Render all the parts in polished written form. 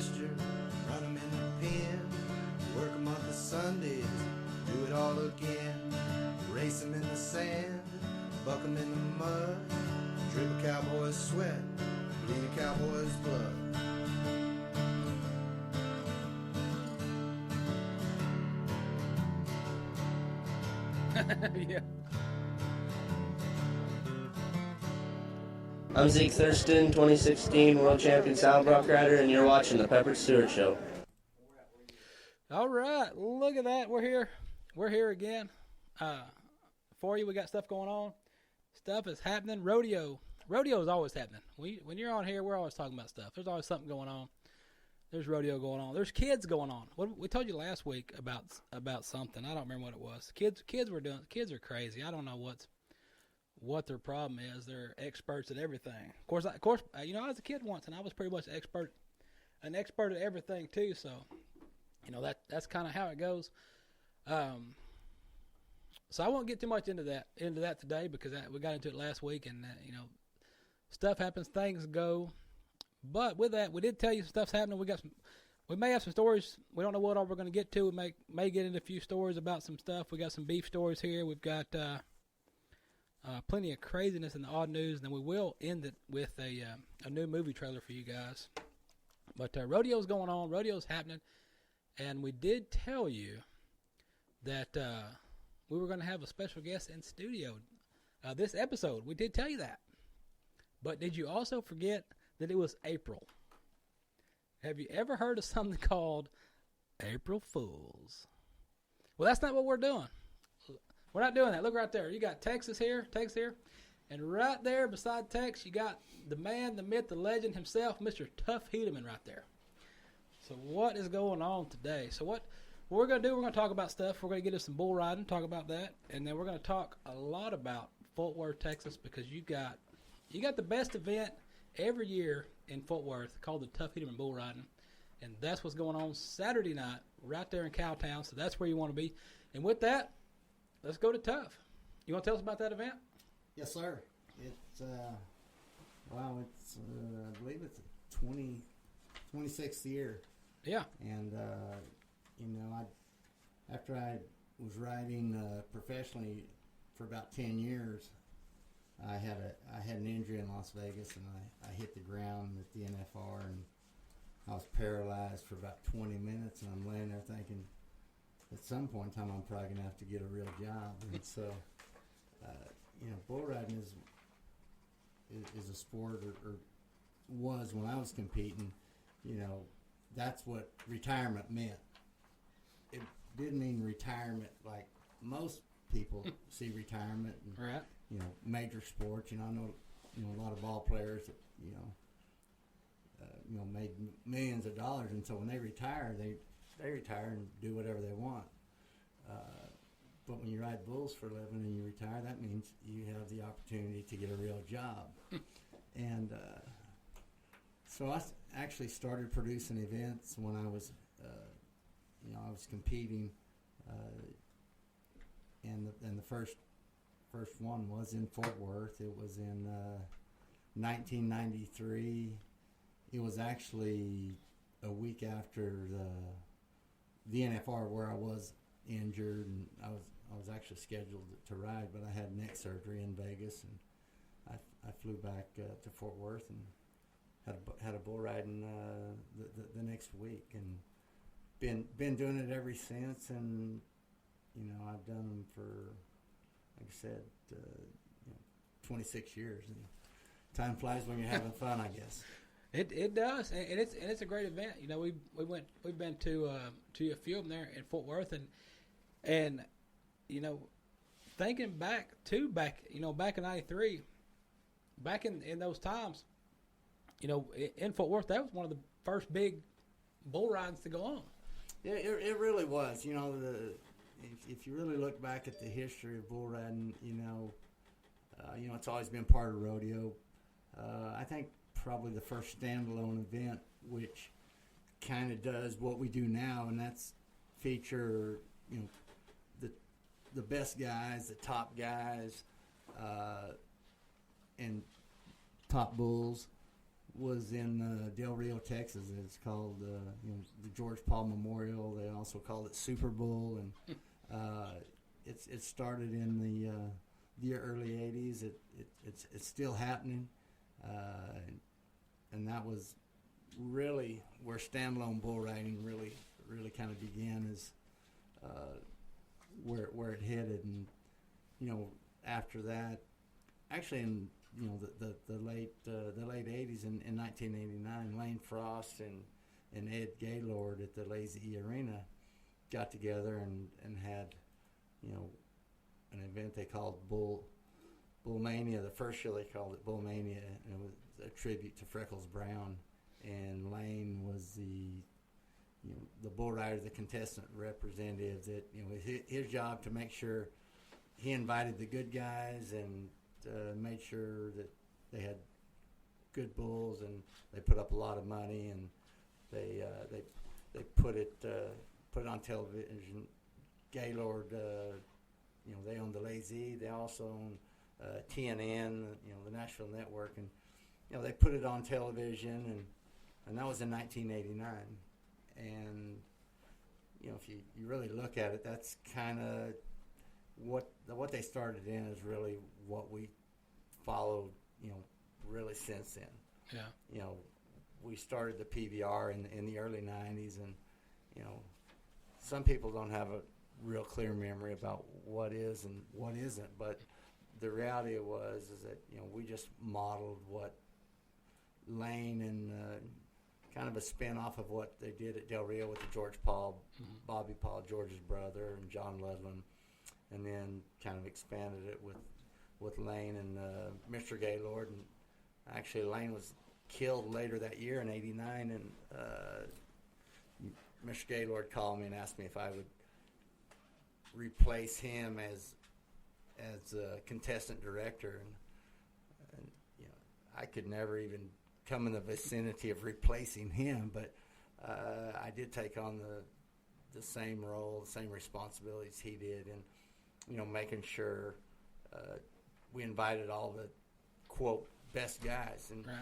pasture, run 'em in the pen, work 'em on the Sundays, do it all again. Race 'em in the sand, buck 'em in the mud, drip a cowboy's sweat, bleed a cowboy's blood. Yeah. I'm Zeke Thurston, 2016 World Champion Sound Rock Rider, and you're watching the Peppered Stewart Show. All right, look at that. We're here. We're here again. For you, we got stuff going on. Stuff is happening. Rodeo is always happening. When you're on here, we're always talking about stuff. There's always something going on. There's rodeo going on. There's kids going on. We told you last week about something. I don't remember what it was. Kids are crazy. I don't know what their problem is. They're experts at everything. Of course, I was a kid once, and I was pretty much an expert at everything too. So, that's kind of how it goes. So I won't get too much into that today because we got into it last week, and stuff happens, things go. But with that, we did tell you stuff's happening. We may have some stories. We don't know what all we're going to get to. We may get into a few stories about some stuff. We got some beef stories here. We've got plenty of craziness in the odd news, and then we will end it with a new movie trailer for you guys. But rodeo's going on. Rodeo's happening, and we did tell you that we were going to have a special guest in studio this episode. We did tell you that. But did you also forget that it was April? Have you ever heard of something called April Fools? Well, that's not what we're doing. We're not doing that. Look right there. You got Texas here, and right there beside Tex, you got the man, the myth, the legend himself, Mr. Tuff Hedeman right there. So what is going on today? So what we're going to do, we're going to talk about stuff. We're going to get into some bull riding, talk about that, and then we're going to talk a lot about Fort Worth, Texas, because you got the best event every year in Fort Worth called the Tuff Hedeman Bull Riding, and that's what's going on Saturday night right there in Cowtown, so that's where you want to be. And with that, let's go to Tuff. You want to tell us about that event? Yes, sir. It's, I believe it's a 26th year. Yeah. And, after I was riding professionally for about 10 years, I had an injury in Las Vegas, and I hit the ground at the NFR, and I was paralyzed for about 20 minutes, and I'm laying there thinking, at some point in time, I'm probably going to have to get a real job. And so, bull riding is a sport, or was when I was competing, that's what retirement meant. It didn't mean retirement like most people see retirement. And, right. Major sports. I know, a lot of ball players that, made millions of dollars, and so when they retire, they retire and do whatever they want. But when you ride bulls for a living and you retire, that means you have the opportunity to get a real job. And so I actually started producing events when I was, I was competing, and the first one was in Fort Worth. It was in 1993. It was actually a week after the NFR where I was injured, and I was actually scheduled to ride, but I had neck surgery in Vegas, and I flew back to Fort Worth and had a bull riding the next week, and been doing it ever since, and I've done them for, like I said, 26 years, and time flies when you're having fun, I guess. It does, and it's a great event. We've been to a few of them there in Fort Worth, and thinking back in '93, back in those times, in Fort Worth, that was one of the first big bull rides to go on. Yeah, it really was. If you really look back at the history of bull riding, it's always been part of rodeo. I think probably the first standalone event which kind of does what we do now, and that's feature the best guys, the top guys, and top bulls, was in Del Rio, Texas. It's called the George Paul Memorial. They also called it Super Bowl, and it started in the early '80s. It's still happening, and that was really where standalone bull riding really kind of began, is where it headed. And after that, actually in the late 80s, in 1989, Lane Frost and Ed Gaylord at the Lazy E Arena got together and had an event they called Bullmania. The first year they called it Bullmania, and it was a tribute to Freckles Brown. And Lane was the bull rider, the contestant representative. That his job to make sure he invited the good guys and made sure that they had good bulls, and they put up a lot of money, and they put it on television. Gaylord, they own the Lazy. They also own TNN, the Nashville Network, and they put it on television, and that was in 1989. And if you really look at it, that's kind of what they started in is really what we followed, really since then. Yeah. We started the PBR in the early 90s, and some people don't have a real clear memory about what is and what isn't, but the reality is that we just modeled what Lane and kind of a spin-off of what they did at Del Rio with the George Paul, Bobby Paul, George's brother, and John Ludlam, and then kind of expanded it with Lane and Mr. Gaylord. And actually, Lane was killed later that year in '89, and Mr. Gaylord called me and asked me if I would replace him as a contestant director, and I could never even come in the vicinity of replacing him, but I did take on the same role, the same responsibilities he did, and making sure we invited all the quote best guys, and right.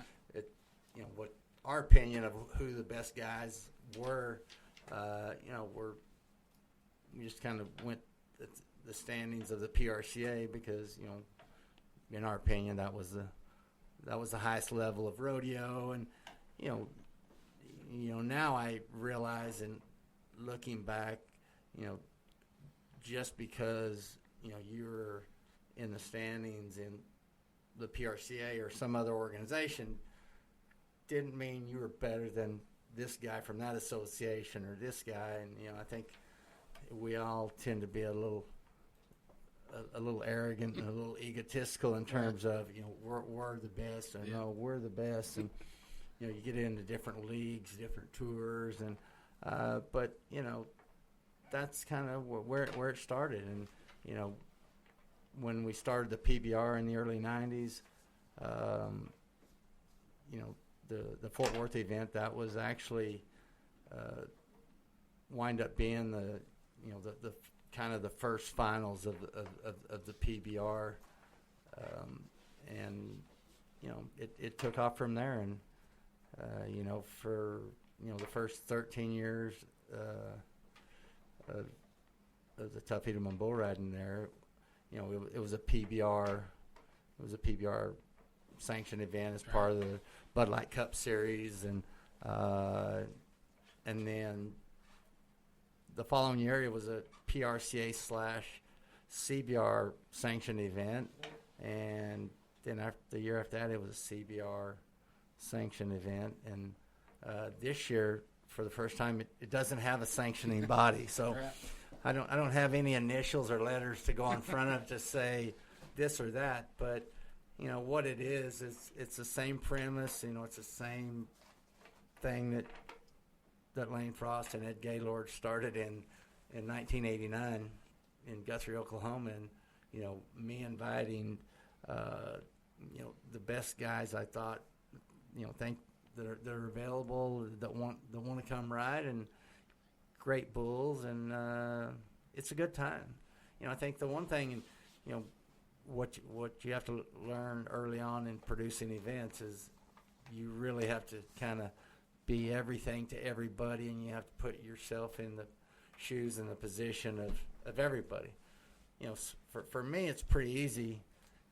What our opinion of who the best guys were, we just kind of went the standings of the PRCA, because in our opinion that was the highest level of rodeo. And now I realize, and looking back, just because you're in the standings in the PRCA or some other organization didn't mean you were better than this guy from that association or this guy. And I think we all tend to be a little arrogant and a little egotistical in terms of we're the best, and we're the best, and you get into different leagues, different tours, and but that's kind of where it started. And when we started the PBR in the early 90s, the Fort Worth event, that was actually wind up being the kind of the first finals of the PBR, and it took off from there. And for the first 13 years of the Tuff Hedeman bull riding there, it was a PBR. It was a PBR sanctioned event as part of the Bud Light Cup Series, and then the following year it was a PRCA/CBR sanctioned event, and then the year after that it was a CBR sanctioned event, and this year for the first time it doesn't have a sanctioning body, so I don't have any initials or letters to go in front of to say this or that, but what it is it's the same premise. It's the same thing that Lane Frost and Ed Gaylord started in 1989 in Guthrie, Oklahoma, and me inviting the best guys I thought think that are available, that want to come ride, and great bulls, and it's a good time. I think the one thing, what you have to learn early on in producing events is you really have to kind of be everything to everybody, and you have to put yourself in the shoes and the position of everybody. You know, for me, it's pretty easy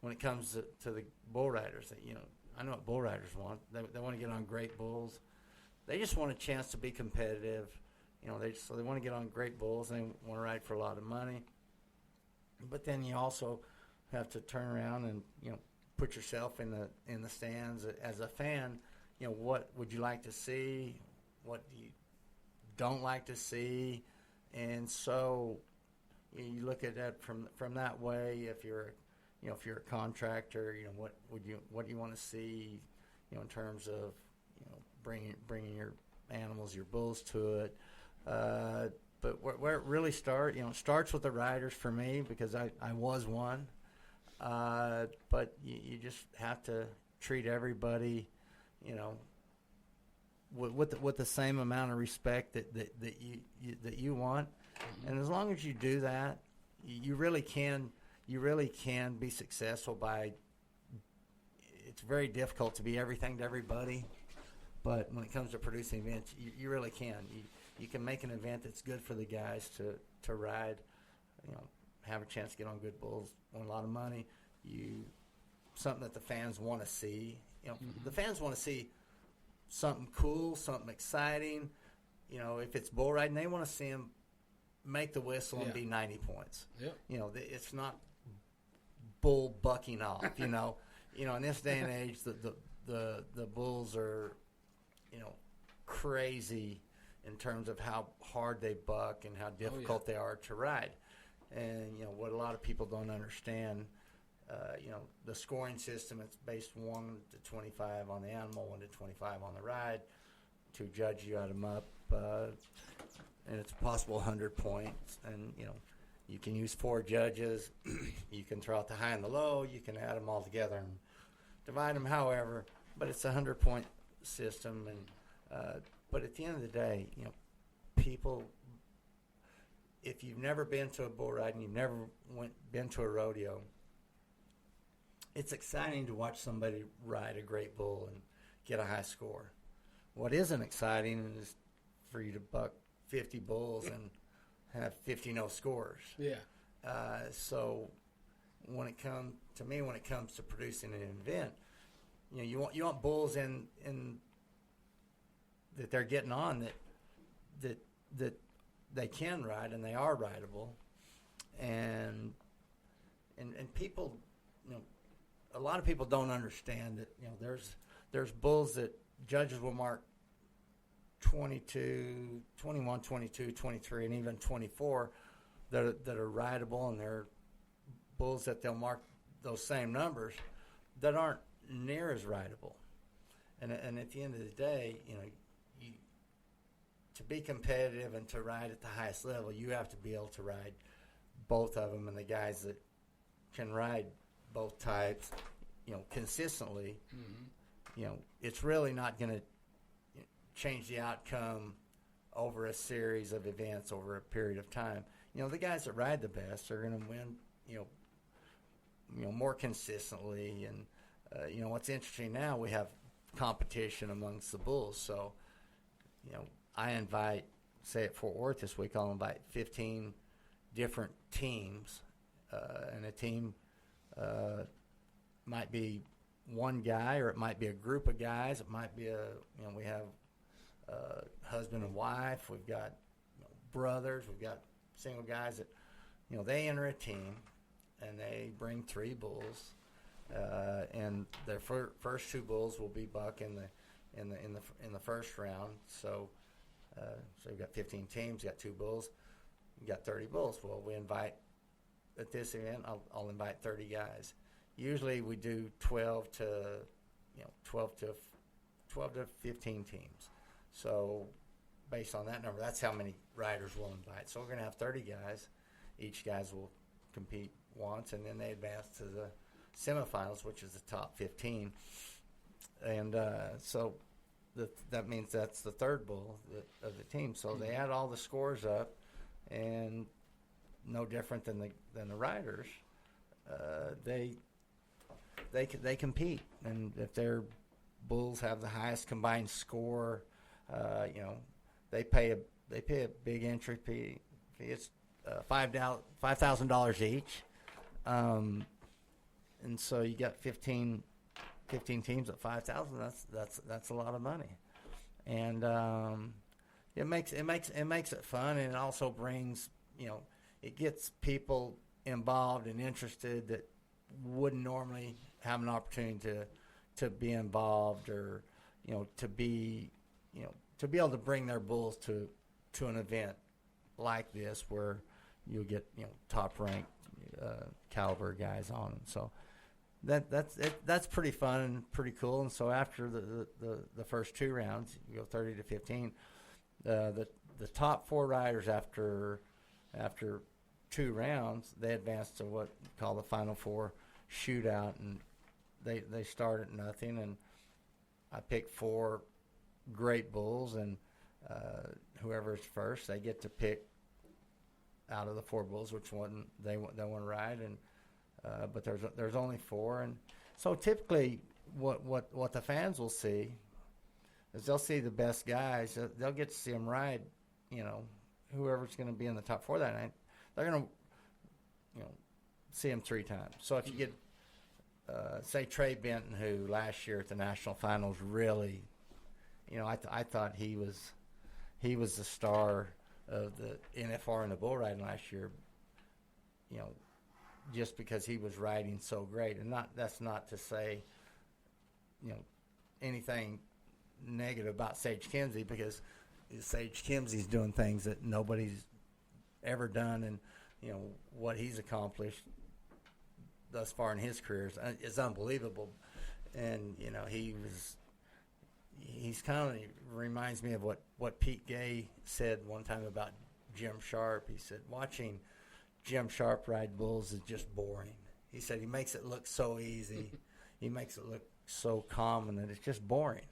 when it comes to the bull riders. That, you know, I know what bull riders want. They want to get on great bulls. They just want a chance to be competitive. You know, they want to get on great bulls. They want to ride for a lot of money. But then you also have to turn around and, you know, put yourself in the stands as a fan. You know, what would you like to see? What do you don't like to see? And so you look at that from that way. If you're a contractor, you know, what do you want to see? You know, in terms of, you know, bringing your animals, your bulls to it. But where it really starts with the riders for me, because I was one. But you just have to treat everybody, you know, with the same amount of respect that you want. Mm-hmm. And as long as you do that, you really can be successful by. It's very difficult to be everything to everybody, but when it comes to producing events, you really can. You can make an event that's good for the guys to ride, you know, have a chance to get on good bulls, win a lot of money. Something that the fans want to see. You know, mm-hmm. The fans want to see something cool, something exciting. You know, if it's bull riding, they want to see them make the whistle and be 90 points. Yep. You know, it's not bull bucking off. You know, in this day and age, the bulls are, you know, crazy in terms of how hard they buck and how difficult they are to ride. And, you know, what a lot of people don't understand, you know, the scoring system, it's based 1 to 25 on the animal, 1 to 25 on the ride. To judge, you add them up, and it's a possible 100 points. And, you know, you can use 4 judges. You can throw out the high and the low. You can add them all together and divide them however. But it's a 100-point system. And but at the end of the day, you know, people, if you've never been to a bull ride and you've never been to a rodeo, it's exciting to watch somebody ride a great bull and get a high score. What isn't exciting is for you to buck 50 bulls and have 50 no scores. Yeah. So when it comes to producing an event, you know, you want bulls in that they're getting on that they can ride and they are rideable, and people, you know, a lot of people don't understand that, you know, there's bulls that judges will mark 22, 21, 22, 23, and even 24 that are rideable, and they're bulls that they'll mark those same numbers that aren't near as rideable. And at the end of the day, you know, to be competitive and to ride at the highest level, you have to be able to ride both of them. And the guys that can ride both types, you know, consistently, mm-hmm. you know, it's really not going to change the outcome over a series of events over a period of time. You know, the guys that ride the best are going to win, you know, more consistently. And, you know, what's interesting now, we have competition amongst the bulls. So, you know, I invite, say at Fort Worth this week, I'll invite 15 different teams. And a team might be one guy, or it might be a group of guys. It might be we have husband and wife. We've got, you know, brothers. We've got single guys that, you know, they enter a team and they bring 3 bulls, and their first 2 bulls will be buck in the first round. So we've got 15 teams. Got 2 bulls. We got 30 bulls. Well, we invite at this event. I'll invite 30 guys. Usually we do 12 to 15 teams. So based on that number, that's how many riders we'll invite. So we're going to have 30 guys. Each guys will compete once, and then they advance to the semifinals, which is the top 15. And so that means that's the third bull of the team. So they add all the scores up, and no different than the riders, they compete. And if they're bulls have the highest combined score. They pay a big entry fee. It's $5,000 each, and so you got 15 teams at 5,000. That's a lot of money, and it makes it fun, and it also brings it gets people involved and interested that wouldn't normally have an opportunity to be involved, or to be able to bring their bulls to an event like this where you'll get top ranked caliber guys on them. So that's pretty fun and pretty cool. And so after the first 2 rounds, you go 30 to 15. The top 4 riders after 2 rounds, they advance to what we call the Final Four shootout, and they start at nothing. And I pick 4 great bulls, and whoever's first, they get to pick out of the 4 bulls which one they want to ride. And but there's only 4, and so typically what the fans will see is they'll see the best guys. They'll get to see them ride. Whoever's going to be in the top 4 that night, they're going to see them 3 times. So if you get say Trey Benton, who last year at the national finals really, I thought he was the star of the NFR in the bull riding last year, just because he was riding so great. And that's not to say, anything negative about Sage Kimsey, because Sage Kimsey's doing things that nobody's ever done, and what he's accomplished thus far in his career is unbelievable. And he's kind of reminds me of what Pete Gay said one time about Jim Sharp. He said watching Jim Sharp ride bulls is just boring. He said he makes it look so easy. He makes it look so common that it's just boring.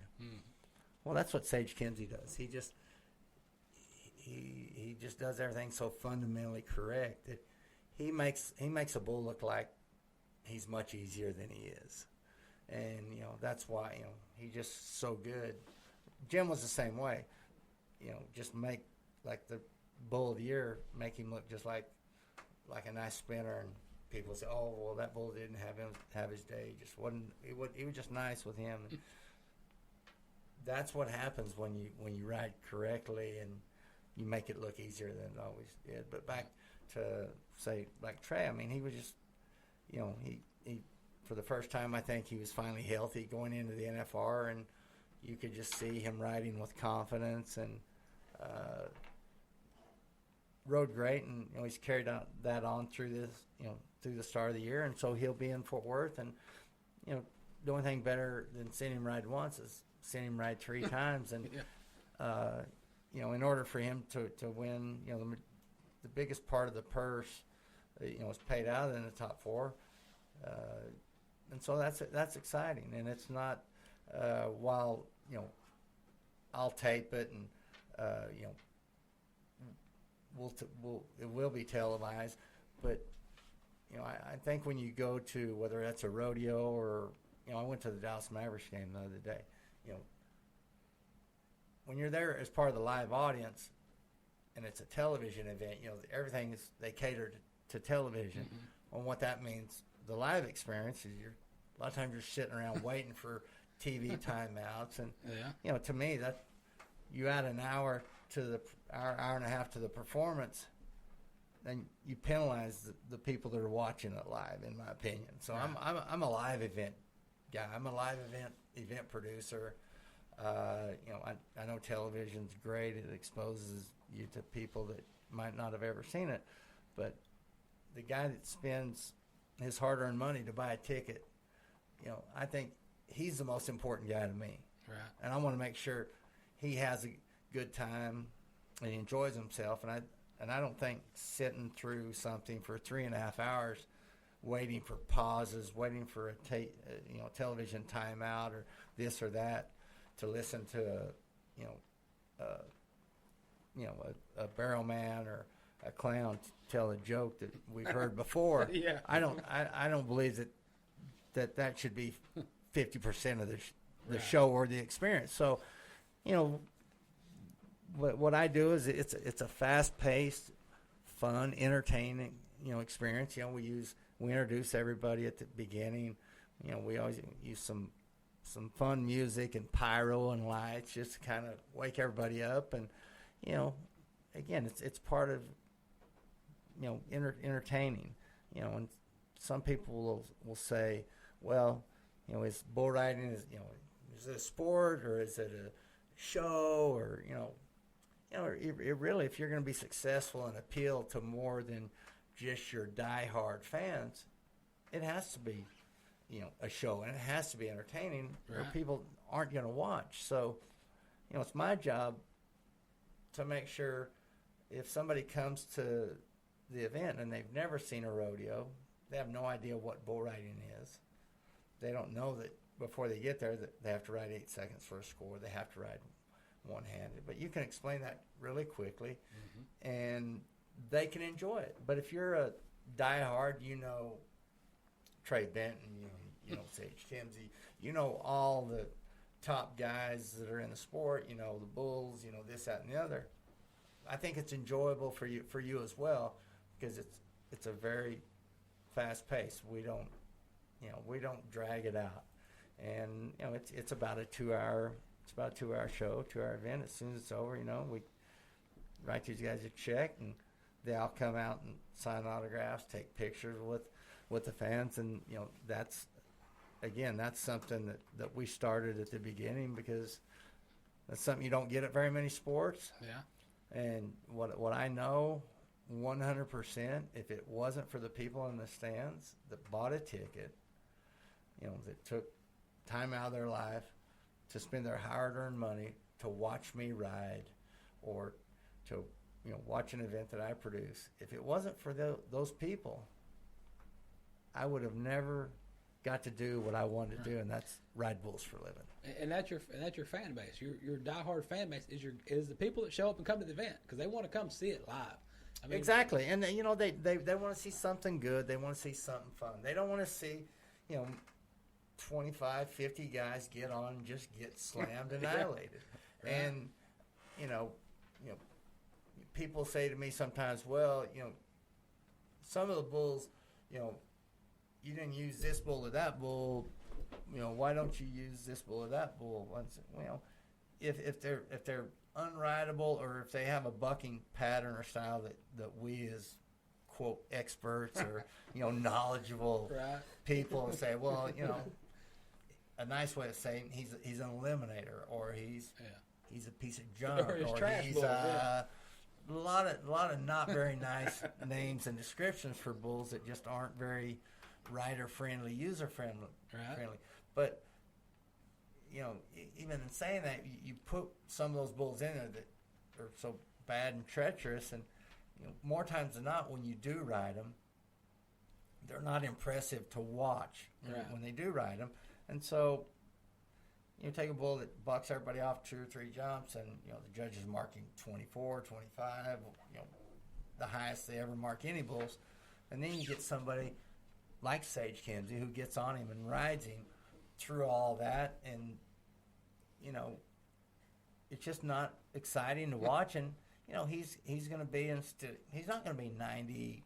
Well, that's what Sage Kimsey does. He just does everything so fundamentally correct that he makes a bull look like he's much easier than he is. And that's why he's just so good. Jim was the same way. Just make like the bull of the year, make him look just like a nice spinner, and people say, "Oh, well, that bull didn't have his day. Just wasn't. He was just nice with him." And that's what happens when you ride correctly and you make it look easier than it always did. But back to say like Trey, I mean, he was just he for the first time, I think he was finally healthy going into the NFR, and you could just see him riding with confidence, and rode great, and he's carried that on through this, through the start of the year, and so he'll be in Fort Worth, and the only thing better than seeing him ride once is seeing him ride 3 times, and in order for him to win, the biggest part of the purse, is paid out in the top 4. And so that's exciting, and it's not while I'll tape it, and it will be televised, but I think when you go to, whether that's a rodeo or I went to the Dallas Mavericks game the other day, when you're there as part of the live audience and it's a television event, everything is, they cater to television. Mm-hmm. And what that means, the live experience is a lot of times you're sitting around waiting for TV timeouts, and to me that you add an hour to the hour and a half to the performance, then you penalize the people that are watching it live, in my opinion. So right. I'm a live event guy. I'm a live event producer. I know television's great. It exposes you to people that might not have ever seen it, but the guy that spends his hard-earned money to buy a ticket, I think he's the most important guy to me. Right. And I want to make sure he has a good time and he enjoys himself. And I don't think sitting through something for 3.5 hours, waiting for pauses, waiting for a television timeout or this or that, to listen to a barrel man or a clown tell a joke that we've heard before. I don't believe that should be 50% of the show or the experience. So, you know, what I do is it's a fast-paced, fun, entertaining, you know, experience. You know, we introduce everybody at the beginning. You know, we always use some fun music and pyro and lights just to kind of wake everybody up. And, you know, again, it's part of, you know, entertaining. You know, and some people will say, well, you know, is bull riding, is it a sport or is it a show, or, you know, it really, if you're going to be successful and appeal to more than just your diehard fans, it has to be, you know, a show, and it has to be entertaining, or people aren't going to watch. So, you know, it's my job to make sure if somebody comes to the event and they've never seen a rodeo, they have no idea what bull riding is. They don't know that before they get there that they have to ride 8 seconds for a score. They have to ride one-handed. But you can explain that really quickly, and they can enjoy it. But if you're a diehard, you know Trey Benton, you know Sage Kimsey, you know all the top guys that are in the sport, you know the bulls, you know this, that, and the other. I think it's enjoyable for you as well, because it's a very fast pace. We don't drag it out, and you know it's about a 2-hour show, 2-hour event. As soon as it's over, you know, we write these guys a check, and they all come out and sign autographs, take pictures with the fans, and you know that's something that we started at the beginning, because that's something you don't get at very many sports. Yeah. And what I know, 100%, if it wasn't for the people in the stands that bought a ticket, you know, that took time out of their life to spend their hard-earned money to watch me ride, or to, you know, watch an event that I produce, if it wasn't for those people, I would have never got to do what I wanted to do, and that's ride bulls for a living. And that's your fan base. Your diehard fan base is the people that show up and come to the event because they want to come see it live. I mean, exactly, and you know they want to see something good. They want to see something fun. They don't want to see, you know, 25, 50 guys get on and just get slammed and annihilated. Right. And you know, people say to me sometimes, well, you know, some of the bulls, you know, you didn't use this bull or that bull. You know, why don't you use this bull or that bull? You know, if they're unrideable, or if they have a bucking pattern or style that we as quote experts or you know knowledgeable people say, well, you know, a nice way of saying he's an eliminator, or he's a piece of junk, or he's a lot of not very nice names and descriptions for bulls that just aren't very rider friendly, user friendly. But you know, even in saying that, you put some of those bulls in there that are so bad and treacherous, and you know, more times than not, when you do ride them, they're not impressive to watch when they do ride them. And so you take a bull that bucks everybody off 2 or 3 jumps, and you know the judge is marking 24, 25, you know, the highest they ever mark any bulls, and then you get somebody like Sage Kimsey who gets on him and rides him through all that, and you know it's just not exciting to watch. And you know he's going to be he's not going to be 90,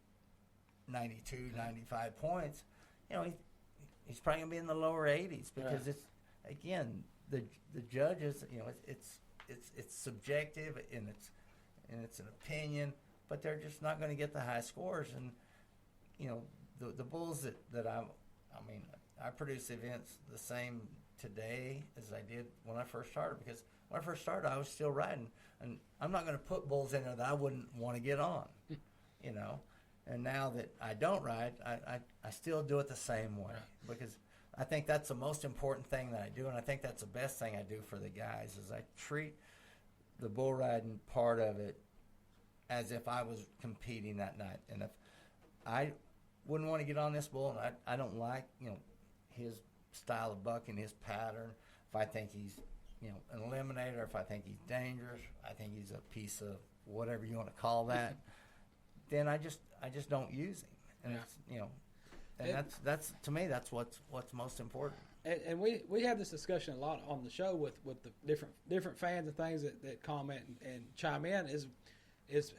92, 95 points. You know he's probably going to be in the lower 80s, because it's again the judges, you know, it's subjective, and it's an opinion, but they're just not going to get the high scores. And you know the bulls that I produce events the same today as I did when I first started, because when I first started I was still riding, and I'm not going to put bulls in there that I wouldn't want to get on, you know. And now that I don't ride, I still do it the same way, because I think that's the most important thing that I do, and I think that's the best thing I do for the guys, is I treat the bull riding part of it as if I was competing that night. And if I wouldn't want to get on this bull, and I don't like, you know, his style of bucking, his pattern, if I think he's, you know, an eliminator, if I think he's dangerous, I think he's a piece of whatever you want to call that, then I just don't use him. And it's, you know, and that's to me that's what's most important. And we have this discussion a lot on the show with the different fans and things that comment and chime in is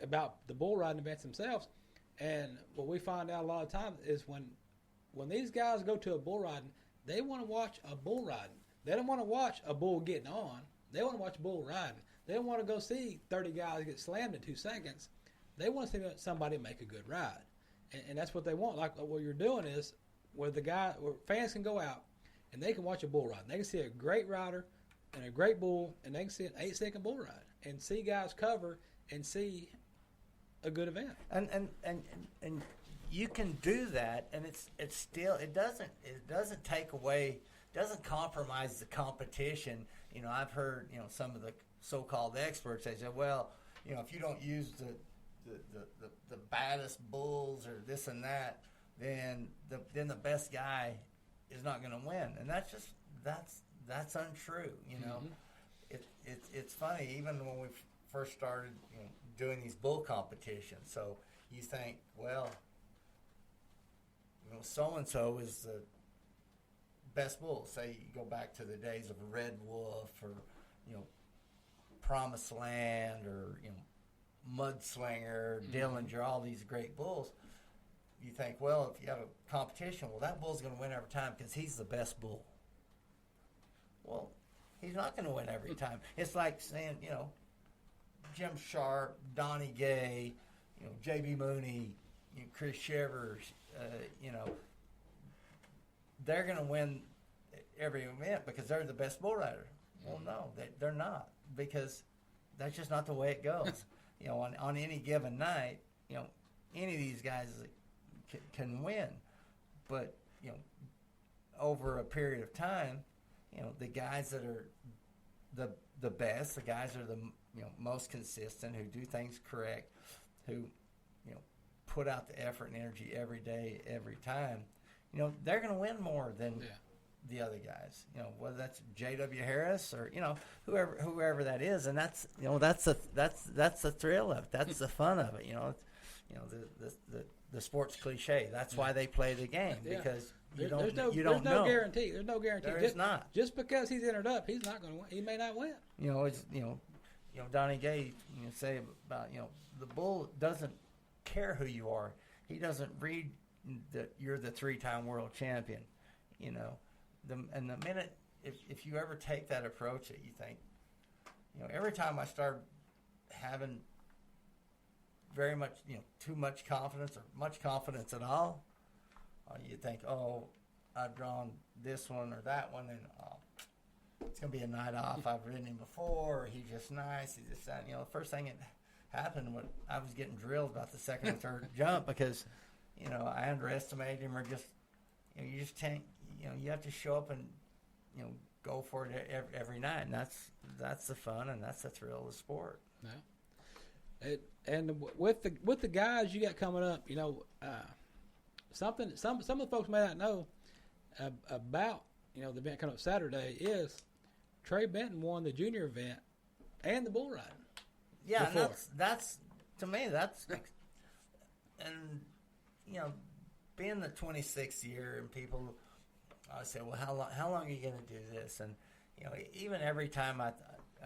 about the bull riding events themselves. And what we find out a lot of times is when these guys go to a bull riding, they want to watch a bull riding. They don't want to watch a bull getting on. They want to watch a bull riding. They don't want to go see 30 guys get slammed in 2 seconds. They want to see somebody make a good ride. And that's what they want. Like what you're doing is where fans can go out and they can watch a bull ride. They can see a great rider and a great bull, and they can see an 8-second bull ride and see guys cover and see a good event. And you can do that, and it's still it doesn't take away, doesn't compromise the competition. You know, I've heard some of the so-called experts, they say, well, if you don't use the baddest bulls or this and that, then the best guy is not going to win, and that's untrue. It's funny, even when we first started doing these bull competitions. So you think, well, so and so is the best bull. Say you go back to the days of Red Wolf or Promised Land or Mudslinger, Dillinger, all these great bulls. You think, well, if you have a competition, well, that bull's going to win every time because he's the best bull. Well, he's not going to win every time. It's like saying, Jim Sharp, Donnie Gay, J.B. Mooney, Chris Shivers, they're going to win every event because they're the best bull rider. Well, no, they're not, because that's just not the way it goes. On any given night, any of these guys can win, but over a period of time, the guys that are the best, the guys that are the most consistent, who do things correct, who put out the effort and energy every day, every time, they're going to win more than the other guys. Whether that's J.W. Harris or whoever that is, and that's that's the thrill of it. That's the fun of it. The sports cliche. That's why they play the game, because you don't know. There's no guarantee. There's no guarantee. There is not. Just because he's entered up, he's not going to win. He may not win. It's Donnie Gay say about the bull doesn't care who you are. He doesn't read that you're the 3-time world champion. The minute if you ever take that approach, that you think, every time I start having very much, too much confidence or much confidence at all, you think, oh, I've drawn this one or that one, and it's going to be a night off. I've ridden him before, or he's just nice, he's just that. The first thing that happened when I was getting drilled about the second or third jump, because, I underestimated him, or just, you just can't, you have to show up and, go for it every night, and that's the fun, and that's the thrill of the sport. Yeah. And with the guys you got coming up, something some of the folks may not know about the event coming up Saturday is Trey Benton won the junior event and the bull riding. Yeah, and that's to me and being the 26th year, and people say, well, how long are you going to do this? And even every time I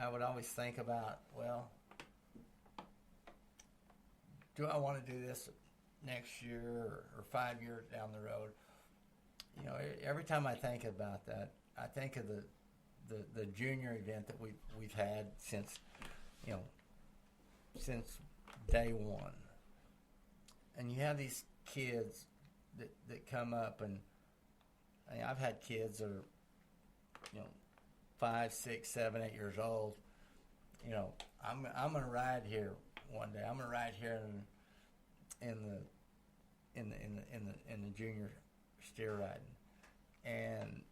would always think about, well, do I want to do this next year or 5 years down the road? Every time I think about that, I think of the junior event that we've had since day one. And you have these kids that come up, and I've had kids that are 5, 6, 7, 8 years old. I'm going to ride here one day. I'm going to ride here in the junior steer riding, and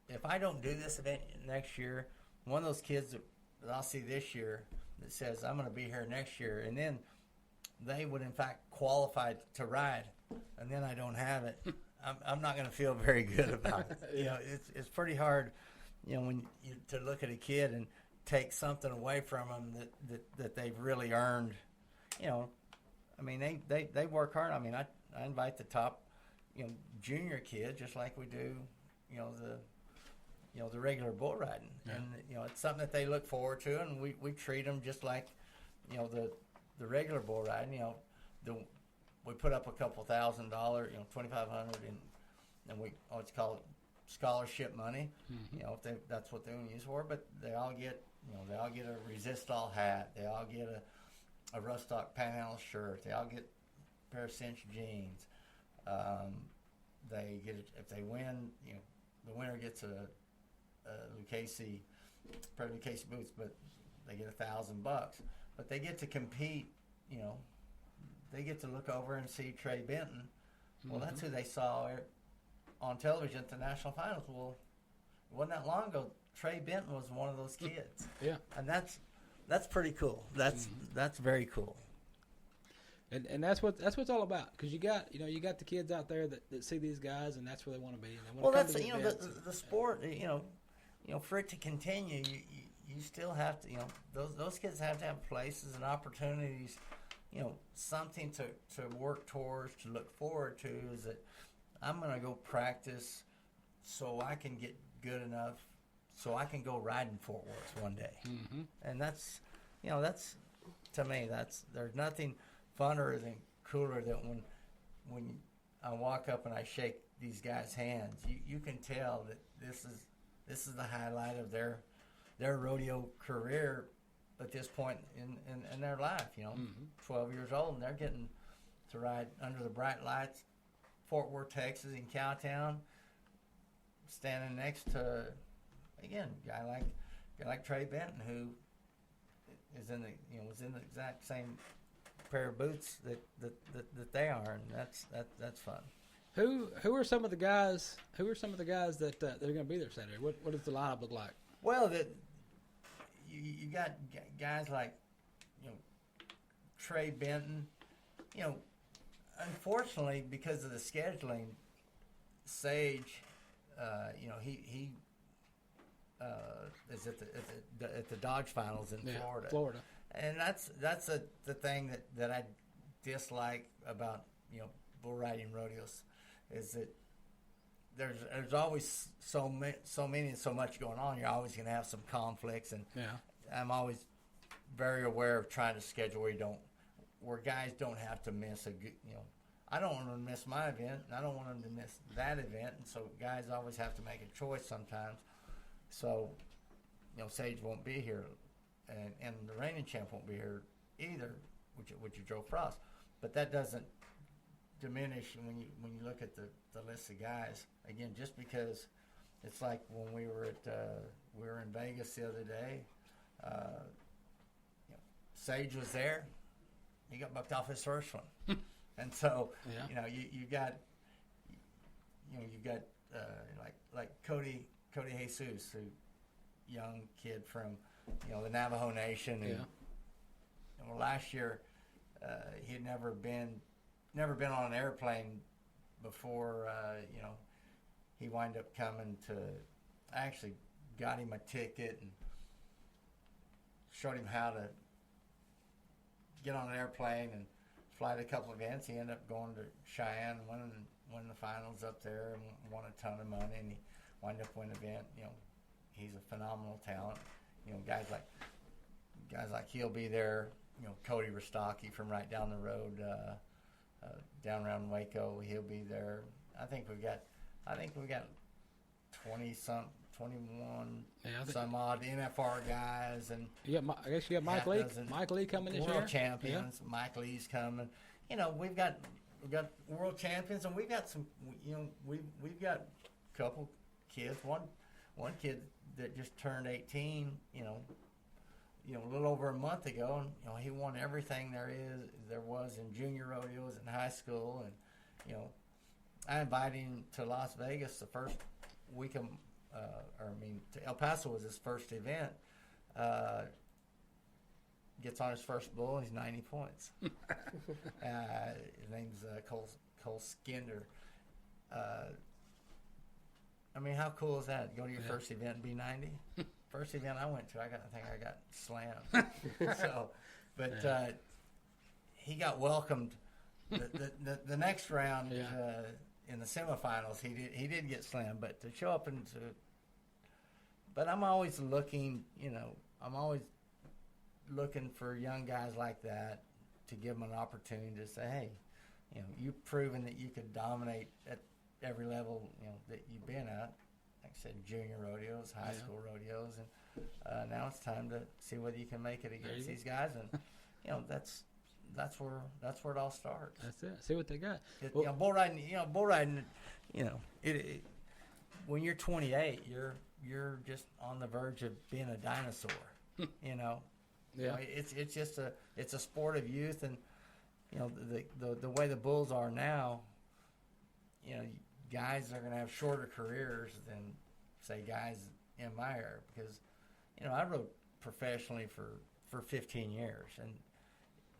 if I don't do this event next year, one of those kids that I'll see this year that says I'm going to be here next year, and then they would in fact qualify to ride, and then I don't have it, I'm not going to feel very good about it. It's pretty hard, when you to look at a kid and take something away from them that they've really earned. I mean, they work hard. I mean, I invite the top, junior kids, just like we do, the regular bull riding, and it's something that they look forward to, and we treat them just like the regular bull riding. We put up a couple $1,000, $2,500, and we always call it scholarship money. If that's what they want to use for, but they all get a resist all hat, they all get a Rustock Panhandle shirt, they all get a pair of cinch jeans. They get if they win, the winner gets a Lucchese pair of Lucchese boots, but they get $1,000. But they get to compete. They get to look over and see Trey Benton. Well, that's who they saw on television at the national finals. Well, it wasn't that long ago. Trey Benton was one of those kids. Yeah, and that's pretty cool. That's very cool. And that's what it's all about, because you got the kids out there that see these guys, and that's where they want to be. And they want to come to the the sport. For it to continue, you still have to. Those kids have to have places and opportunities. Something to work towards, to look forward to. Is that I'm going to go practice so I can get good enough, so I can go ride in Fort Worth one day. And that's to me, there's nothing funner than cooler than when I walk up and I shake these guys' hands. You can tell that this is the highlight of their rodeo career at this point in their life. 12 years old, and they're getting to ride under the bright lights, Fort Worth, Texas, in Cowtown, standing next to, again, a guy like Trey Benton, who is was in the exact same pair of boots that they are, and that's fun. Who are some of the guys? Who are some of the guys that they're going to be there Saturday? What does the lineup look like? Well, you got guys like Trey Benton. Unfortunately, because of the scheduling, Sage, he is at the Dodge Finals in Florida. And that's the thing that I dislike about bull riding rodeos, is that there's always so many and so much going on. You're always going to have some conflicts, and I'm always very aware of trying to schedule where guys don't have to miss a good. I don't want them to miss my event, and I don't want them to miss that event, and so guys always have to make a choice sometimes. So, Sage won't be here, and the reigning champ won't be here either, which is Joe Frost. But that doesn't diminish when you look at the list of guys. Again, just because it's like when we were in Vegas the other day, Sage was there. He got bucked off his first one, and so you got like Cody Jesus, who young kid from the Navajo Nation, and last year he had never been on an airplane before. He wound up coming to. I actually got him a ticket and showed him how to get on an airplane and fly to a couple events. He ended up going to Cheyenne and winning the finals up there and won a ton of money, and he wound up winning an event. He's a phenomenal talent. Guys like he'll be there. Cody Rostocki from right down the road, down around Waco, he'll be there. I think we got 21 some odd NFR guys, and I guess you got Mike Lee. Mike Lee coming this year. World champions. Yeah. Mike Lee's coming. We've got world champions, and we've got some. We've got a couple kids. One kid that just turned 18. A little over a month ago, and he won everything there was in junior rodeos in high school, and I invited him to Las Vegas the first week of. To El Paso was his first event. Gets on his first bull, and he's 90 points. His name's Cole Skinder. How cool is that? Go to your first event and be 90. First event I went to, I think I got slammed. He got welcomed the next round in the semifinals, he did get slammed, but to show up into. But I'm always looking, I'm always looking for young guys like that to give them an opportunity to say, hey, you've proven that you could dominate at every level, that you've been at. Like I said, junior rodeos, high school rodeos, and now it's time to see whether you can make it against these guys. And that's where it all starts. That's it. See what they got. Bull riding. When you're 28, you're just on the verge of being a dinosaur. Yeah. It's just a sport of youth, and the way the bulls are now, guys are going to have shorter careers than say guys in my era, because I rode professionally for 15 years, and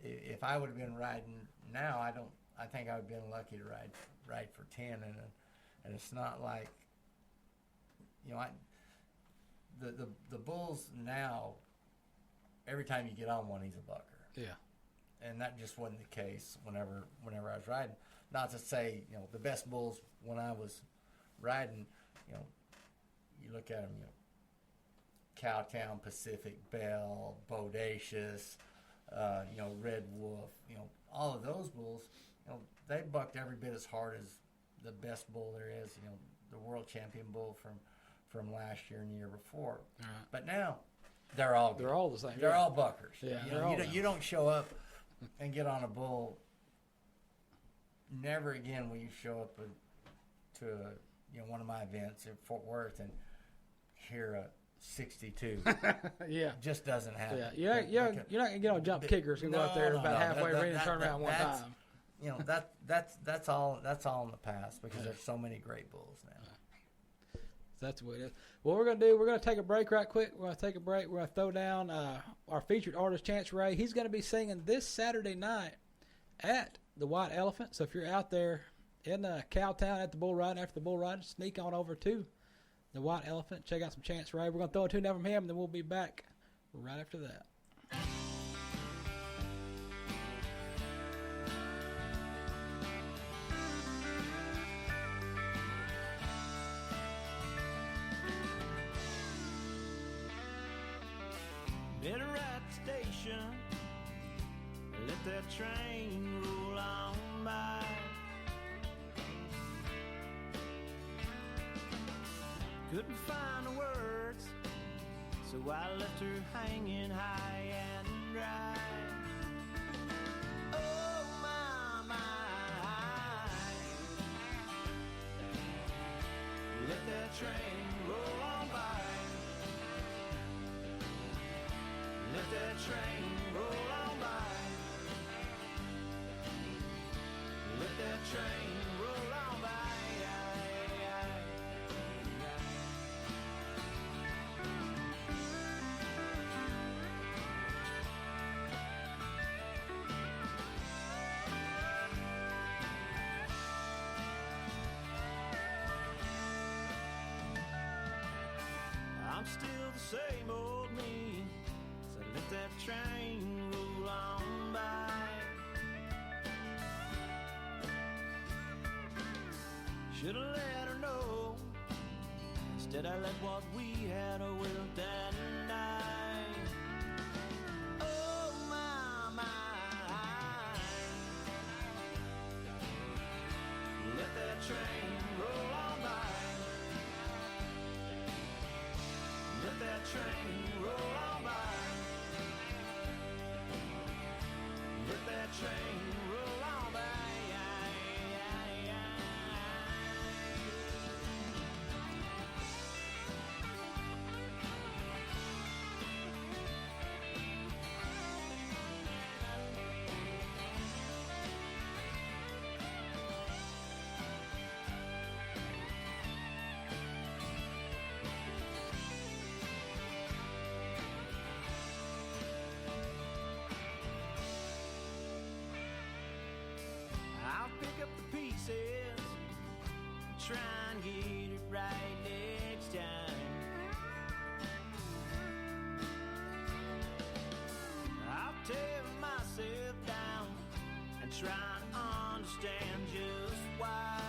if I would have been riding now, I think I would have been lucky to ride for 10, and it's not like the bulls now, every time you get on one, he's a bucker. Yeah. And that just wasn't the case whenever I was riding. Not to say, the best bulls when I was riding, you look at them, Cowtown, Pacific Bell, Bodacious, Red Wolf, all of those bulls, they bucked every bit as hard as the best bull there is, the world champion bull from last year and the year before. Right. But now, they're all good. They're all the same. They're all buckers. Yeah, you don't show up and get on a bull. Never again will you show up to one of my events in Fort Worth and hear a 62. Yeah. Just doesn't happen. Yeah. You're not going to get on jump kickers and go out there about halfway ready and turn around one time. That's all in the past, because there's so many great bulls now. That's what it is. What we're going to do, we're going to take a break right quick. We're going to take a break. We're going to throw down our featured artist, Chance Ray. He's going to be singing this Saturday night at the White Elephant. So if you're out there in Cowtown at the bull riding, after the bull riding, sneak on over to the White Elephant. Check out some Chance Ray. We're going to throw a tune down from him, and then we'll be back right after that. Better at the station, let that train roll on by. Couldn't find the words, so I left her hanging high and dry. Oh my, let that train roll on by. Let that train roll on by. Let that train roll on by. I'm still the same old me. Let that train roll on by. Should've let her know. Instead I let what we had wilt and die. Oh my. Let that train roll on by. Let that train roll on by. Let that train roll on by. I'll pick up the pieces and try and get it right next time. I'll tear myself down and try and understand just why.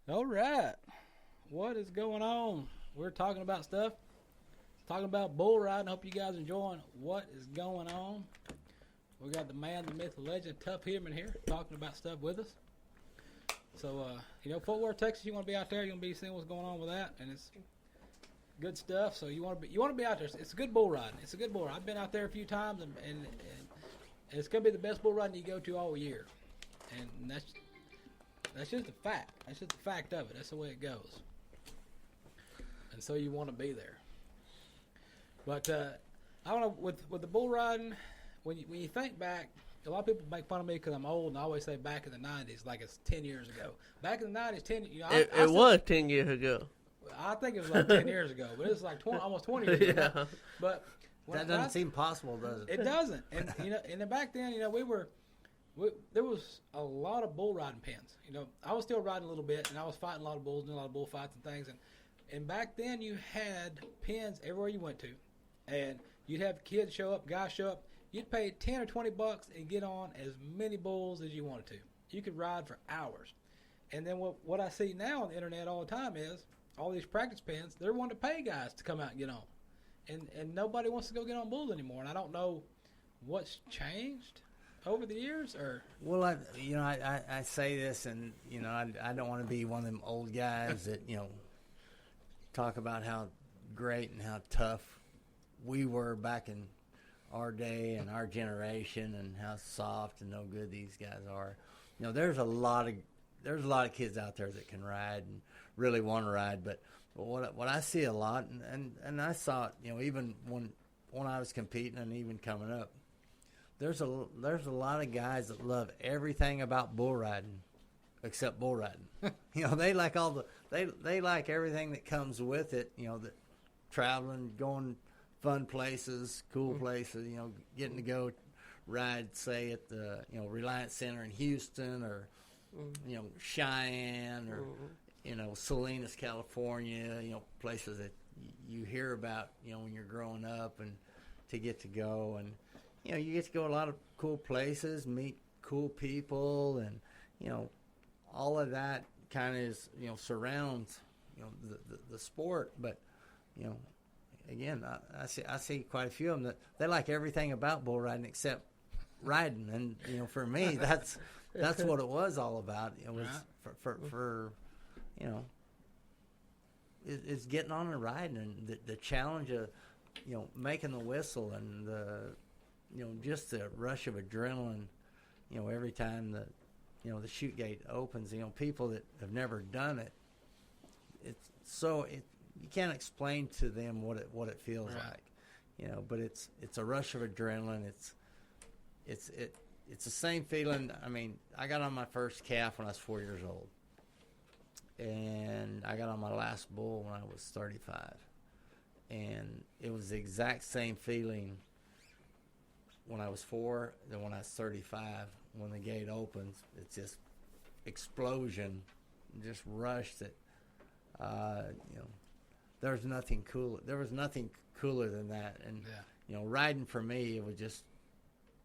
All right. What is going on? We're talking about stuff. Talking about bull riding. Hope you guys are enjoying what is going on. We got the man, the myth, the legend, Tuff Hedeman here talking about stuff with us. So, Fort Worth, Texas, you want to be out there. You're going to be seeing what's going on with that. And it's good stuff. So you want to be out there. It's a good bull riding. It's a good bull ride. I've been out there a few times, and it's going to be the best bull riding you go to all year. And that's just a fact. That's just the fact of it. That's the way it goes. And so you want to be there. But I don't know, with the bull riding, when you think back, a lot of people make fun of me because I'm old, and I always say back in the 90s, like it's 10 years ago. Back in the 90s, It was 10 years ago. I think it was like 10 years ago, but it's like almost 20 years ago. Yeah. But That doesn't seem possible, does it? It doesn't. And and then back then, there was a lot of bull riding pens. I was still riding a little bit, and I was fighting a lot of bulls, doing a lot of bullfights and things. And back then, you had pens everywhere you went to, and you'd have kids show up, guys show up. You'd pay $10 or $20 and get on as many bulls as you wanted to. You could ride for hours. And then what I see now on the internet all the time is all these practice pens. They're wanting to pay guys to come out and get on, and nobody wants to go get on bulls anymore. And I don't know what's changed over the years, or Well, I say this, and I don't want to be one of them old guys that talk about how great and how tough we were back in our day and our generation, and how soft and no good these guys are. There's a lot of kids out there that can ride and really want to ride, but what I see a lot, and I saw it, even when I was competing and even coming up. There's a lot of guys that love everything about bull riding, except bull riding. They like they like everything that comes with it. That traveling, going fun places, cool places. Getting to go ride, say at the Reliance Center in Houston, or Cheyenne, or Salinas, California. Places that you hear about when you're growing up, and to get to go and. You get to go a lot of cool places, meet cool people, and all of that kind of surrounds the sport. But again, I see quite a few of them that they like everything about bull riding except riding, and for me that's what it was all about. It was for it's getting on and riding, and the challenge of making the whistle, and the just the rush of adrenaline, every time the chute gate opens. People that have never done it, you can't explain to them what it feels like, but it's a rush of adrenaline. It's the same feeling. I mean, I got on my first calf when I was 4 years old, and I got on my last bull when I was 35, and it was the exact same feeling when I was 4 than when I was 35. When the gate opens, it's just explosion, just rush that, there was nothing cooler. There was nothing cooler than that. And, riding for me, it was just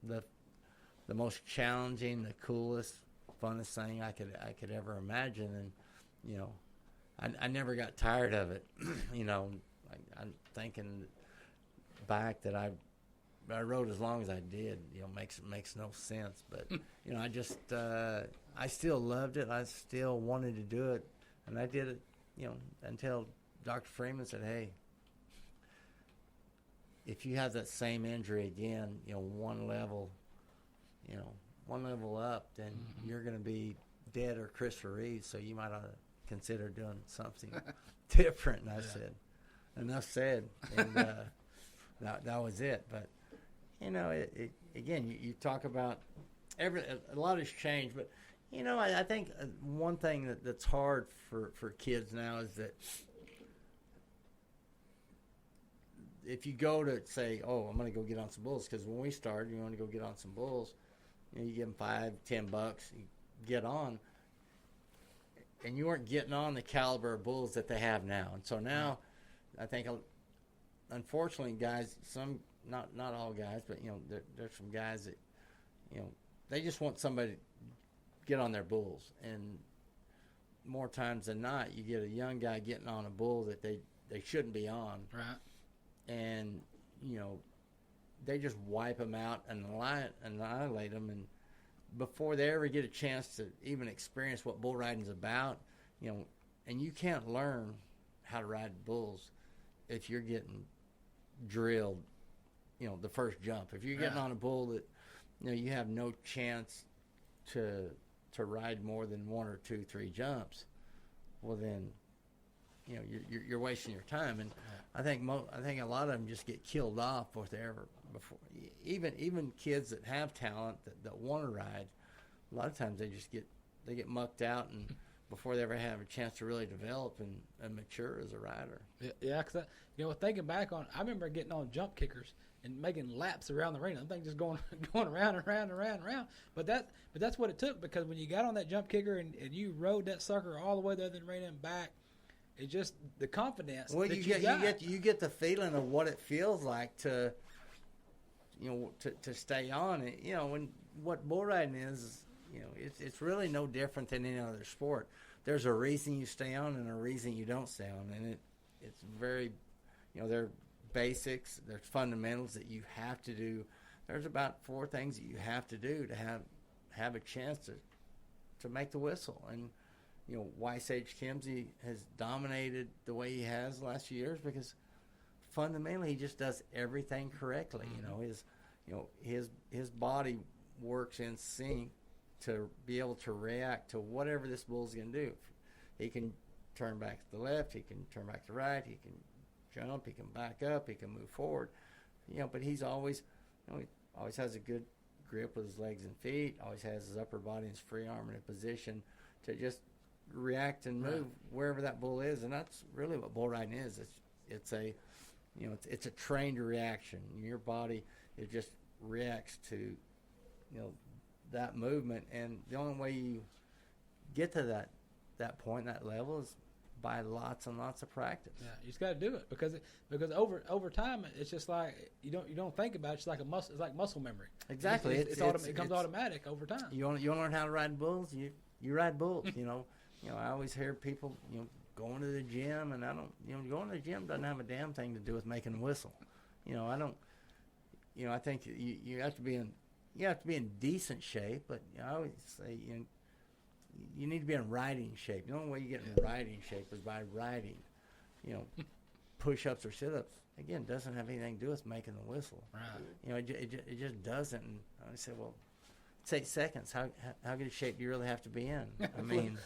the most challenging, the coolest, funnest thing I could ever imagine. And, I never got tired of it. I'm thinking back that I rode as long as I did. Makes no sense, but I just I still loved it. I still wanted to do it, and I did it. Until Dr. Freeman said, "Hey, if you have that same injury again, one level up, then you're going to be dead or Christopher Reeve. So you might ought to consider doing something different." And I said, "Enough said," and that was it. But again, you talk about a lot has changed, but I think one thing that's hard for kids now is that if you go to say, "Oh, I'm going to go get on some bulls," because when we started, you want to go get on some bulls, you give them $5-10, you get on, and you weren't getting on the caliber of bulls that they have now. And so now, I think, unfortunately, guys, some. Not all guys, but there's some guys that they just want somebody to get on their bulls, and more times than not, you get a young guy getting on a bull that they shouldn't be on. Right. And, they just wipe them out and annihilate them. And before they ever get a chance to even experience what bull riding's about, and you can't learn how to ride bulls if you're getting drilled, the first jump. If you're getting on a bull that, you have no chance to ride more than 1 or 2, 3 jumps, well then, you're wasting your time. And I think a lot of them just get killed off before. Even kids that have talent that want to ride, a lot of times they get mucked out and before they ever have a chance to really develop and mature as a rider. Yeah, because thinking back on, I remember getting on jump kickers and making laps around the arena. I think just going around and around and around and around. But that's what it took, because when you got on that jump kicker and you rode that sucker all the way there, then ran and back, it's just the confidence. Well, that you get the feeling of what it feels like to stay on it. When what bull riding is, it's really no different than any other sport. There's a reason you stay on and a reason you don't stay on, and it's very, there are basics, there's fundamentals that you have to do. There's about 4 things that you have to do to have a chance to make the whistle. And why Sage Kimsey has dominated the way he has the last few years, because fundamentally he just does everything correctly. His body works in sync to be able to react to whatever this bull's going to do. He can turn back to the left, he can turn back to the right, he can jump, he can back up, he can move forward. But he's always, he always has a good grip with his legs and feet, always has his upper body and his free arm in a position to just react and move wherever that bull is. And that's really what bull riding is. It's a trained reaction. Your body, it just reacts to, that movement. And the only way you get to that point, that level, is by lots and lots of practice. Yeah, you just got to do it, because over time it's just like you don't think about it. It's like it's like muscle memory. Exactly. It comes automatic over time. You want to learn how to ride bulls? You ride bulls. I always hear people going to the gym, and I don't. Going to the gym doesn't have a damn thing to do with making a whistle. I don't. I think you have to be in decent shape, but I always say you need to be in riding shape. The only way you get in riding shape is by riding. Push-ups or sit-ups, again, doesn't have anything to do with making the whistle. Right. It just doesn't. And I say, well, it's 8 seconds. How good a shape do you really have to be in? I mean,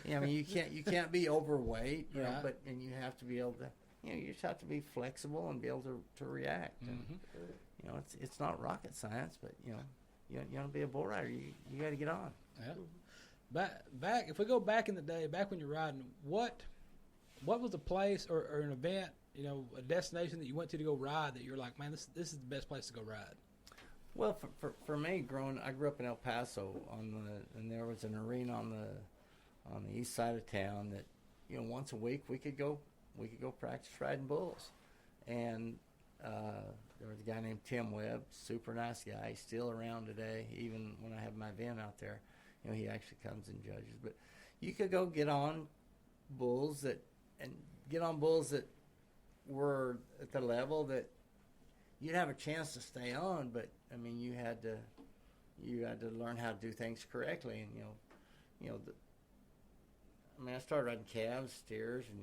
you can't be overweight, but you have to be able to. You just have to be flexible and be able to react. Mm-hmm. And, it's not rocket science, but you want to be a bull rider, you got to get on. Yeah. Back if we go back in the day, back when you're riding, what was a place or an event, a destination that you went to go ride that you're like, man, this is the best place to go ride? Well, for me, I grew up in El Paso and there was an arena on the east side of town that once a week we could go practice riding bulls. And there was a guy named Tim Webb, super nice guy. He's still around today, even when I have my event out there. He actually comes and judges. But you could go get on bulls that were at the level that you'd have a chance to stay on, but I mean you had to learn how to do things correctly. And I started riding calves, steers, and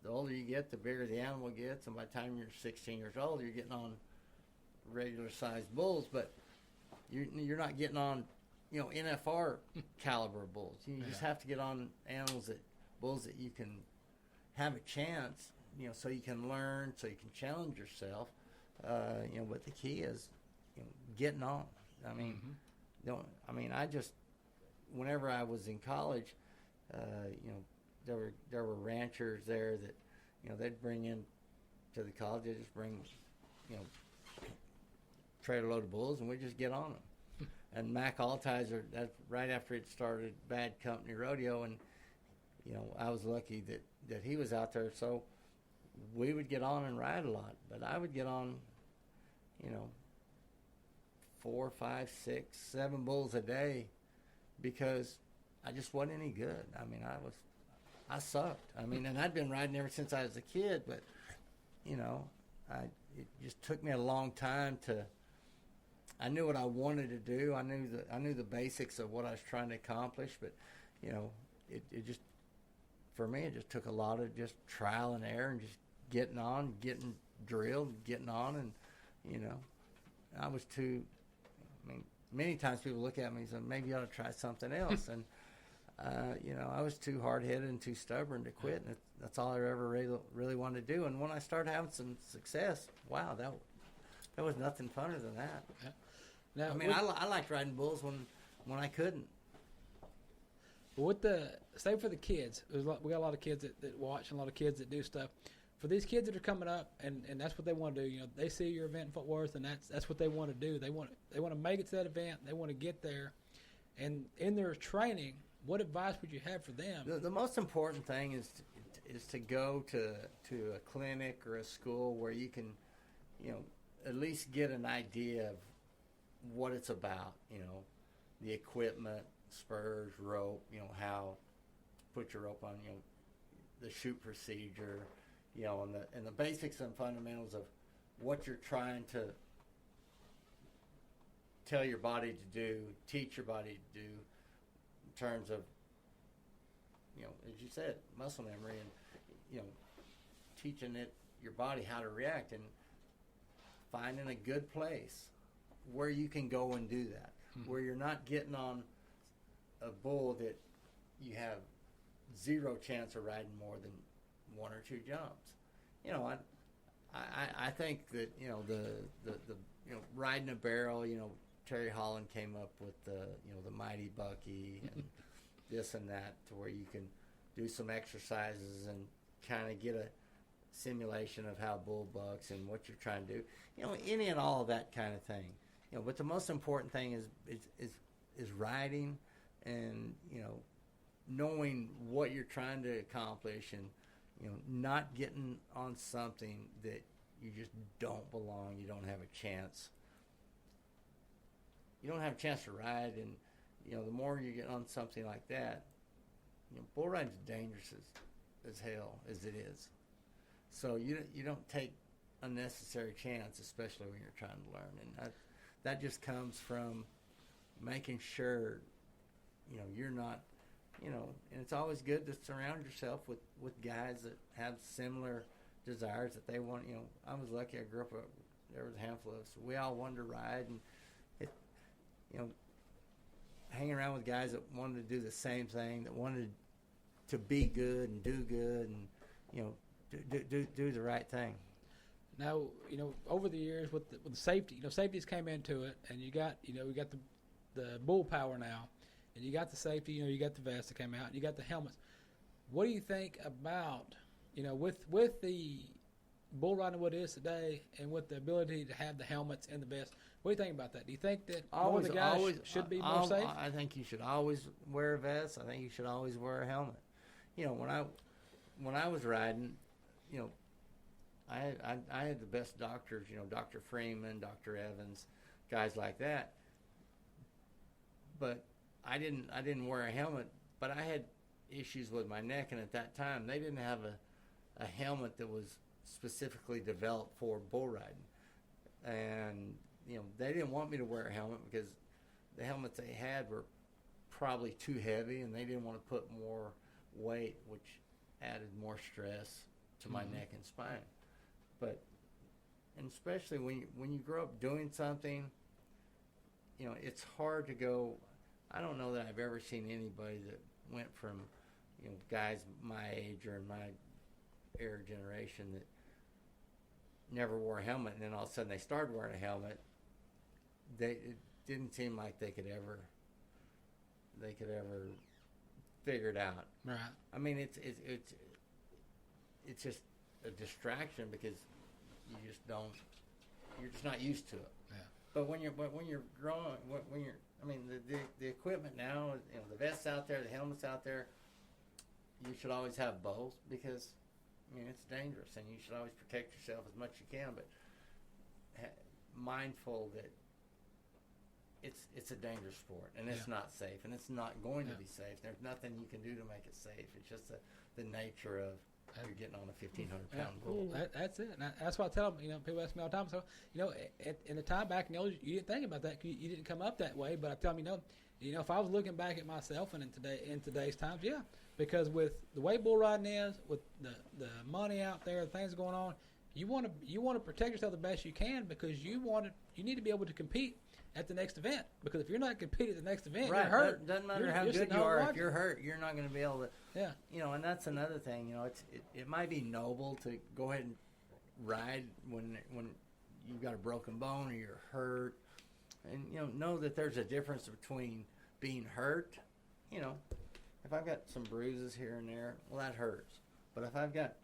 the older you get, the bigger the animal gets, and by the time you're 16 years old, you're getting on regular sized bulls, but you're not getting on NFR caliber bulls. You just have to get on bulls that you can have a chance, so you can learn, so you can challenge yourself. But the key is, getting on. I mean, whenever I was in college, there were ranchers there that, they'd bring in to the college. They'd just bring, trailer load of bulls, and we'd just get on them. And Mac Altizer, that's right after it started Bad Company Rodeo, and I was lucky that he was out there, so we would get on and ride a lot. But I would get on, 4, 5, 6, 7 bulls a day because I just wasn't any good. I mean, I sucked. I mean, and I'd been riding ever since I was a kid, but you know, it just took me a long time to. I knew what I wanted to do. I knew the basics of what I was trying to accomplish, but you know, it just for me it just took a lot of just trial and error and just getting on, getting drilled, getting on, and you know, I was too. I mean, many times people look at me and say, maybe you ought to try something else, and you know, I was too hard-headed and too stubborn to quit, and that's all I ever really wanted to do. And when I started having some success, wow, that was nothing funner than that. Yeah. Now, I mean, I liked riding bulls when I couldn't. With say for the kids, we got a lot of kids that watch and a lot of kids that do stuff. For these kids that are coming up and that's what they want to do, you know, they see your event in Fort Worth and that's what they want to do. They want to make it to that event. They want to get there, and in their training, what advice would you have for them? The most important thing is to go to a clinic or a school where you can, you know, at least get an idea of what it's about. You know, the equipment, spurs, rope. You know, how to put your rope on. You know, the shoot procedure. You know, and the basics and fundamentals of what you're trying to tell your body to do, teach your body to do, in terms of, you know, as you said, muscle memory, and you know, teaching your body how to react, and finding a good place where you can go and do that, where you're not getting on a bull that you have zero chance of riding more than one or two jumps. You know, I think that, you know, the you know, riding a barrel, you know, Terry Holland came up with you know, the Mighty Bucky and this and that, to where you can do some exercises and kind of get a simulation of how bull bucks and what you're trying to do. You know, any and all of that kind of thing. You know, but the most important thing is riding, and you know, knowing what you're trying to accomplish, and you know, not getting on something that you just don't belong. You don't have a chance. You don't have a chance to ride, and you know, the more you get on something like that, you know, bull riding's dangerous as hell as it is. So you don't take unnecessary chance, especially when you're trying to learn, and that just comes from making sure, you know, you're not. You know, and it's always good to surround yourself with guys that have similar desires that they want. You know, I was lucky. I grew up, there was a handful of us. We all wanted to ride, and you know, hanging around with guys that wanted to do the same thing, that wanted to be good and do good, and you know, do the right thing. Now, you know, over the years with the safety, you know, safeties came into it, and we got the bull power now. And you got the safety, you know, you got the vest that came out, and you got the helmets. What do you think about, you know, with the bull riding what it is today, and with the ability to have the helmets and the vest? What do you think about that? Do you think that more of the guys should be more safe? I think you should always wear a vest. I think you should always wear a helmet. You know, when I was riding, you know, I had the best doctors. You know, Dr. Freeman, Dr. Evans, guys like that. But I didn't wear a helmet, but I had issues with my neck, and at that time they didn't have a helmet that was specifically developed for bull riding, and you know, they didn't want me to wear a helmet because the helmets they had were probably too heavy, and they didn't want to put more weight, which added more stress to my neck and spine. But, and especially when you grow up doing something, you know, it's hard to go. I don't know that I've ever seen anybody that went from, you know, guys my age or in my era generation that never wore a helmet, and then all of a sudden they started wearing a helmet. It didn't seem like they could ever figure it out. Right. I mean, it's just a distraction because you're just not used to it. Yeah. But when you're growing, I mean, the equipment now, you know, the vests out there, the helmets out there, you should always have both, because, I mean, it's dangerous, and you should always protect yourself as much as you can, but mindful that it's a dangerous sport, and it's not safe, and it's not going to be safe. There's nothing you can do to make it safe. It's just the nature of you're getting on a 1,500-pound bull. That's it. And that's what I tell them. People ask me all the time. So, in the time back in the old, you didn't think about that. You didn't come up that way. But I tell them, if I was looking back at myself and in today's times, because with the way bull riding is, with the money out there, the things going on, you want to protect yourself the best you can, because you need to be able to compete at the next event. Because if you're not competing at the next event, right. you're hurt. Doesn't matter how good you are. If you're hurt, you're not going to be able to. Yeah. And that's another thing. It might be noble to go ahead and ride when you've got a broken bone or you're hurt, and know that there's a difference between being hurt. If I've got some bruises here and there, well, that hurts. But if I've got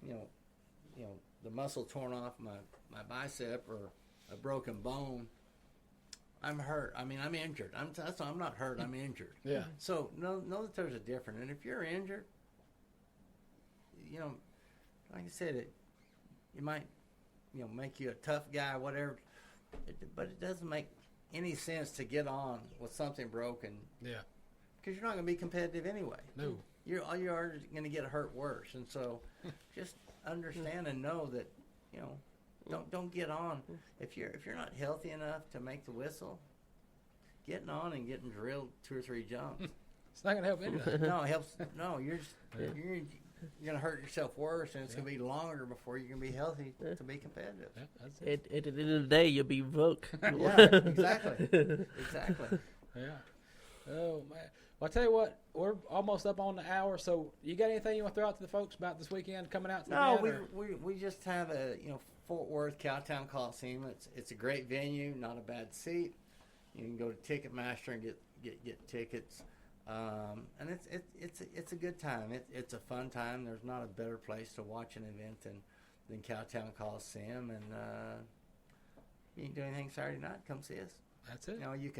the muscle torn off my bicep or a broken bone, I'm hurt. I mean, I'm injured. I'm not hurt. I'm injured. Yeah. So know that there's a difference. And if you're injured, like I said, it might make you a tough guy, whatever. But it doesn't make any sense to get on with something broken. Yeah. Because you're not going to be competitive anyway. No. You are going to get hurt worse. And so, just understand and know that don't get on if you're not healthy enough to make the whistle. Getting on and getting drilled 2 or 3 jumps. It's not going to help anything. No, it helps. No, you're going to hurt yourself worse, and it's going to be longer before you're going to be healthy to be competitive. Yeah, that's it. At the end of the day, you'll be broke. Yeah, exactly. Yeah. Oh man. Well, I tell you what, we're almost up on the hour. So, you got anything you want to throw out to the folks about this weekend coming out? No, we just have a Fort Worth Cowtown Coliseum. It's a great venue, not a bad seat. You can go to Ticketmaster and get tickets, and it's a good time. It's a fun time. There's not a better place to watch an event than Cowtown Coliseum, and you can do anything Saturday night. Come see us. That's it. You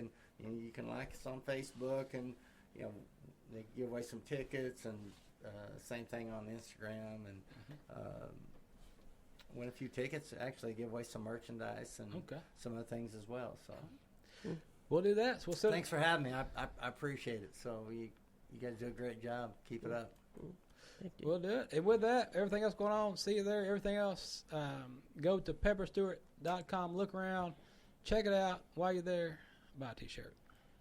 can like us on Facebook, and they give away some tickets, and same thing on Instagram, and win a few tickets. Actually, give away some merchandise and some other things as well. So. We'll do that. So thanks for having me. I appreciate it. So you guys do a great job. Keep it up. We'll do it. And with that, everything else going on, see you there. Everything else, go to pepperstewart.com. Look around. Check it out. While you're there, buy a T-shirt.